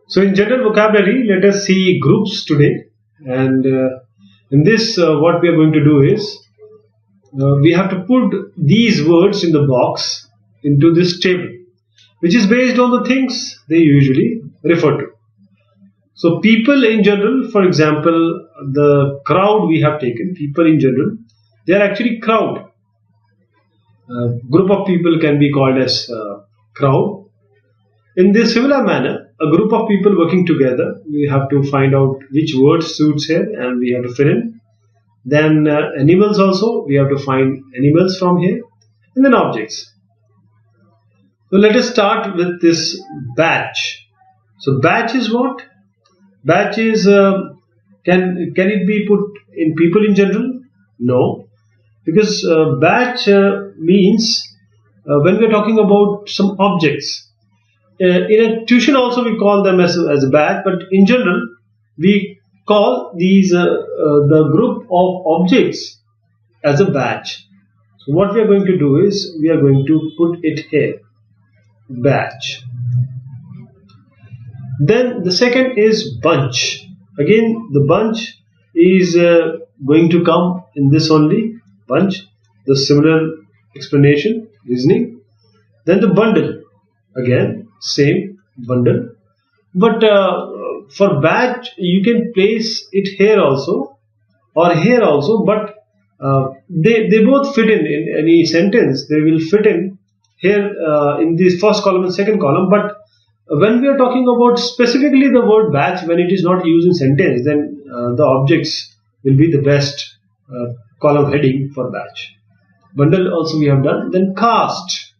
So in general vocabulary, let us see groups today. And in this, what we are going to do is we have to put these words in the box into this table, which is based on the things they usually refer to. So people in general, for example, the crowd we have taken, people in general, they are actually crowd. Group of people can be called as crowd. In this similar manner, a group of people working together, we have to find out which word suits here and we have to fill in. Then animals also, we have to find animals from here. And then objects. So let us start with this batch. So batch is what? Batch is, can it be put in people in general? No. Because batch means when we are talking about some objects. In a tuition also we call them as a batch, but in general we call these the group of objects as a batch. So what we are going to do is we are going to put it here, batch. Then the second is bunch. Again, the bunch is going to come in this only, bunch. The similar explanation, reasoning. Then the bundle, again same, bundle. But for batch you can place it here also or here also, but they both fit in any sentence. They will fit in here in the first column and second column. But when we are talking about specifically the word batch, when it is not used in sentence, then the objects will be the best column heading for batch. Bundle also we have done. Then caste.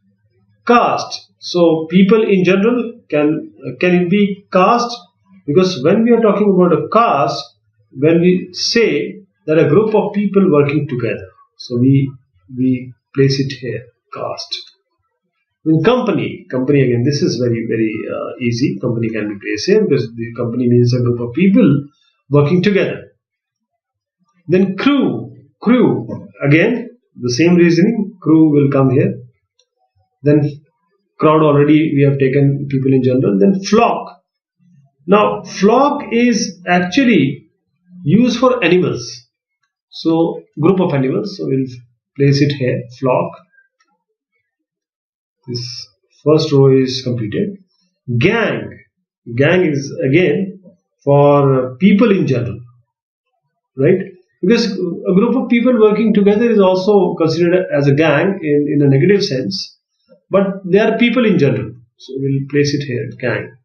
So people in general, can it be caste? Because when we are talking about a caste, when we say that a group of people working together, so we place it here, caste. In company again, this is very easy. Company can be placed here because the company means a group of people working together. Then crew again the same reasoning. Crew will come here. Then crowd, already we have taken people in general. Then flock. Now flock is actually used for animals. So group of animals. So we'll place it here, flock. This first row is completed. Gang is again for people in general, right? Because a group of people working together is also considered as a gang in a negative sense, but they are people in general. So we'll place it here, gang.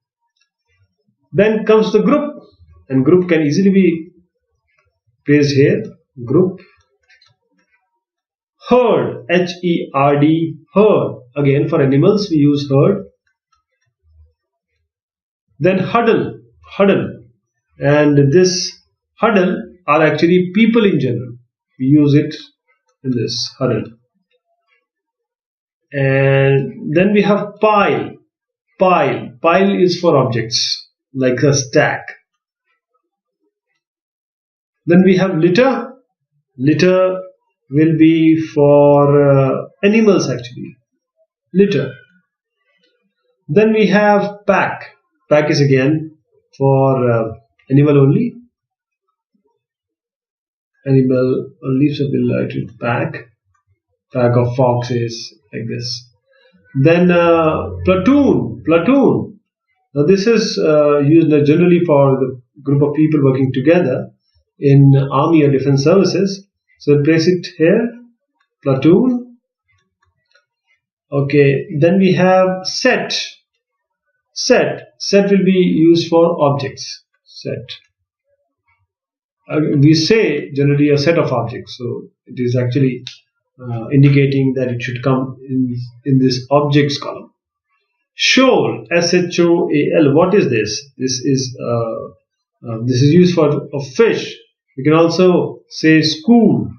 Then comes the group, and group can easily be placed here, group. Herd, H-E-R-D, herd. Again, for animals we use herd. Then huddle, and this huddle are actually people in general. We use it in this huddle. And then we have pile. Pile is for objects like a stack. Then we have litter. Litter will be for animals actually. Litter. Then we have pack. Pack is again for animal only. Animal only, so we'll write it pack. Pack of foxes, like this. Then platoon. Now this is used generally for the group of people working together in army or defense services. So we'll place it here, platoon. Okay, then we have set. Set will be used for objects. Set. We say generally a set of objects, so it is actually indicating that it should come in this objects column. Shoal, S-H-O-A-L. What is this? This is used for a fish. You can also say school.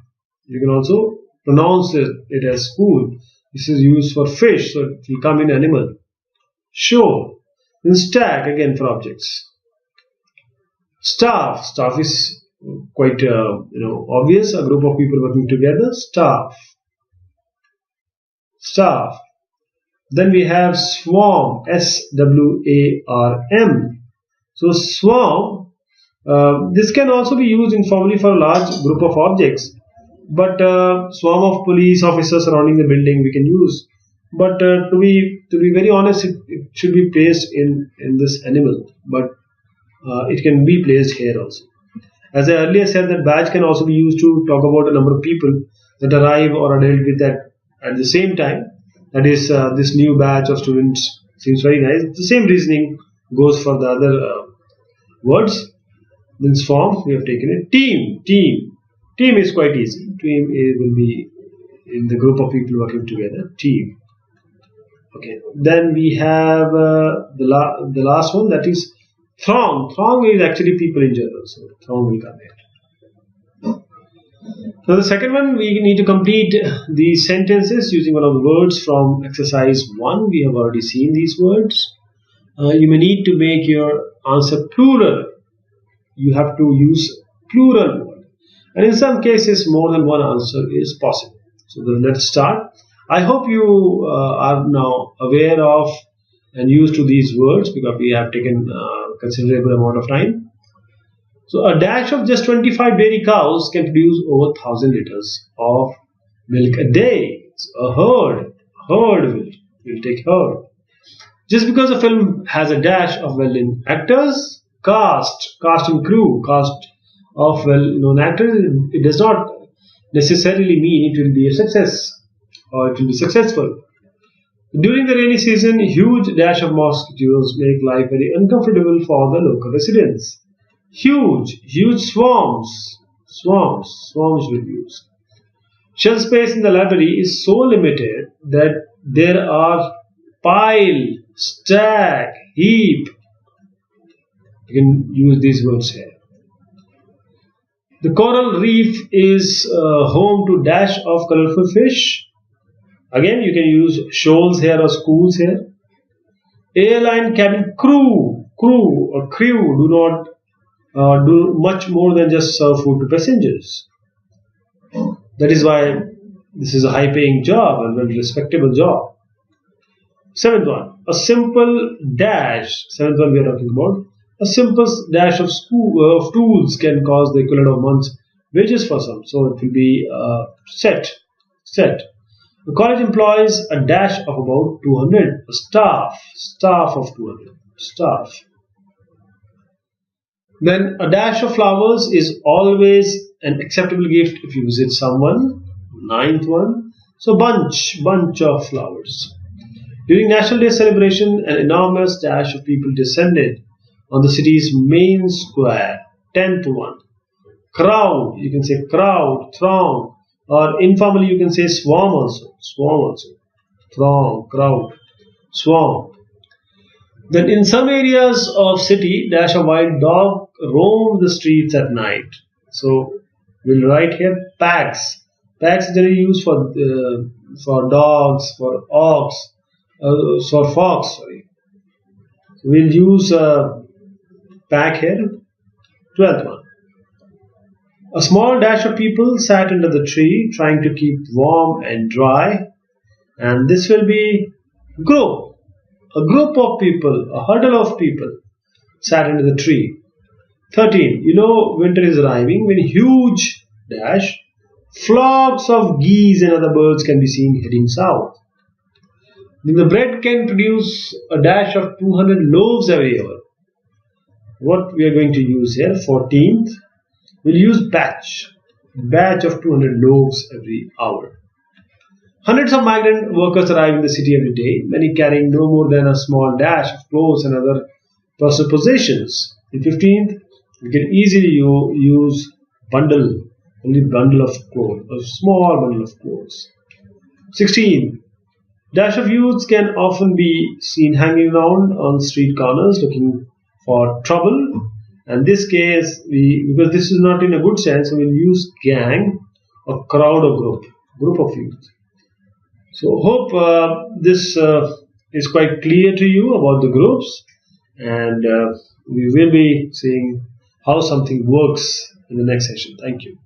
You can also pronounce it as school. This is used for fish, so it will come in animal. Shoal. Then stack, again for objects. Staff is quite obvious. A group of people working together. Staff. Then we have swarm, SWARM. So swarm, this can also be used informally for a large group of objects. But swarm of police officers surrounding the building we can use. But to be very honest, it should be placed in this animal. But it can be placed here also. As I earlier said, that batch can also be used to talk about a number of people that arrive or are dealt with at the same time. That is, this new batch of students seems very nice. The same reasoning goes for the other words. In this form, we have taken it. Team is quite easy. Team will be in the group of people working together. Team. Okay. Then we have the last one, that is throng. Throng is actually people in general. So throng will come here. So the second one, we need to complete these sentences using one of the words from exercise 1. We have already seen these words. You may need to make your answer plural. You have to use plural word. And in some cases, more than one answer is possible. So then let's start. I hope you are now aware of and used to these words because we have taken considerable amount of time. So a dash of just 25 dairy cows can produce over 1,000 liters of milk a day. So a herd will take herd. Just because a film has a dash of well-known actors, cast and crew, cast of well-known actors, it does not necessarily mean it will be a success or it will be successful. During the rainy season, huge dash of mosquitoes make life very uncomfortable for the local residents. Huge swarms will use. Shelf space in the library is so limited that there are pile, stack, heap. You can use these words here. The coral reef is home to dash of colorful fish. Again, you can use shoals here or schools here. Airline cabin crew do not do much more than just serve food to passengers. That is why this is a high-paying job and a respectable job. Seventh one, a simple dash. Seventh one we are talking about. A simple dash of tools can cause the equivalent of month's wages for some. So it will be set. The college employs a dash of about 200. A staff of 200. Staff. Then a dash of flowers is always an acceptable gift if you visit someone. Ninth one. So bunch of flowers. During National Day celebration, an enormous dash of people descended on the city's main square. 10th one. Crowd. You can say crowd, throng, or informally you can say swarm also. Throng, crowd, swarm. Then in some areas of city, dash of wild dog roam the streets at night. So we'll write here packs. Packs is generally used for dogs, for ox, for fox. Sorry. So we'll use pack here. 12th one. A small dash of people sat under the tree trying to keep warm and dry. And this will be group. A group of people, a huddle of people sat under the tree. 13. You know winter is arriving when huge dash flocks of geese and other birds can be seen heading south. Then the bread can produce a dash of 200 loaves every hour. What we are going to use here, 14th, we'll use batch of 200 loaves every hour. Hundreds of migrant workers arrive in the city every day, many carrying no more than a small dash of clothes and other personal possessions. In 15th, we can easily use bundle, only bundle of clothes, a small bundle of clothes. 16. Dash of youths can often be seen hanging around on street corners looking for trouble. In this case, because this is not in a good sense, we will use gang, a crowd or group of youth. So hope this is quite clear to you about the groups, and we will be seeing how something works in the next session. Thank you.